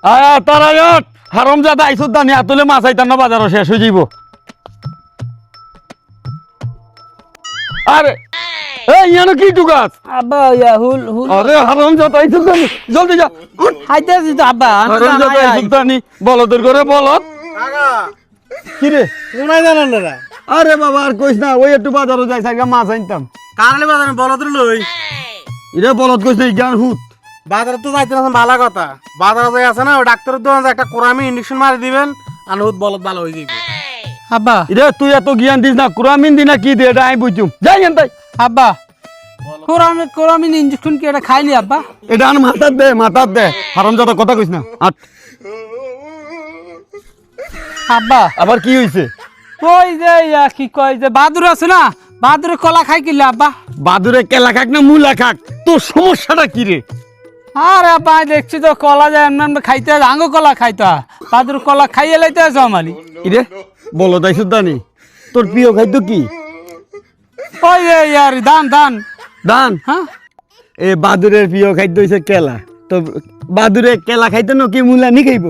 তারা হারম জাদা আইসুদ দানি আতুলে মাছ আইতাম না বাজারও শেষ হয়ে যাইব। আরে এই ইয়ানো কি টুকাস আব্বা ইয়া হুল হুল আরে হারম জাদা আইসুদ দানি জলদি যা হাইতাছি তো আব্বা হারম জাদা আইসুদ দানি বলদের করে বলত কাকা কি রে কোনায় জানেন না আরে বাবা আর কইস না ওই একটু বাজারও যাই সাইগা মাছ আনতাম কানলে বাজারে বলদ লই ইরে বলত কইস না জ্ঞান হুত বাজারে তো যাইতে না ভালো কথা বাজারে যাই আছে না ওই ডাক্তারের দোকানে একটা কোরামি ইনজেকশন মারি দিবেন আর হুত বলদ ভালো হয়ে যাবে। আব্বা ইরে তুই এত জ্ঞান দিস না কুরামিন দিনা কি দে এটা আমি বুঝুম যাই এন তাই আব্বা কোরামিন ইনজেকশন কি এটা খাইলি আব্বা? এটা আন মাথার দে হারাম জাদা কথা কইস না আট আব্বা আবার কি হইছে ওই যে ইয়া কি কয় যে বাদুর আছে না বাদুরে কলা খাই কিলে আব্বা? বাদুরে কেলা খাক না মুলা খাক তোর সমস্যাটা কি রে আরে আব্বা আমি দেখছি তো কলা যায় এমন খাইতে আঙ্গ কলা খাইতো বাদুর কলা খাইয়ে লাইতে আছে আমালি ইরে বলো তাই সুদানি তোর প্রিয় খাদ্য কি ওই যে ইয়ার ধান ধান দান হ্যাঁ এ বাদুরের প্রিয় খাদ্য হইছে কেলা তো বাদুরে কেলা খাইতে না কি মুলা নি খাইব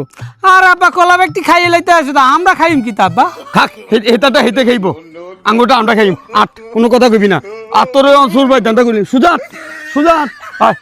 আর আব্বা কলা ব্যক্তি খাইয়ে লাইতে আছে তো আমরা খাইম কি তা আব্বা? খাক হেতাটা হেতে খাইব আঙ্গুটা আমরা খাইম আট কোনো কথা কইবি না আর তোর সুর ভাই দান্দা করি সুজাত সুজাত আয়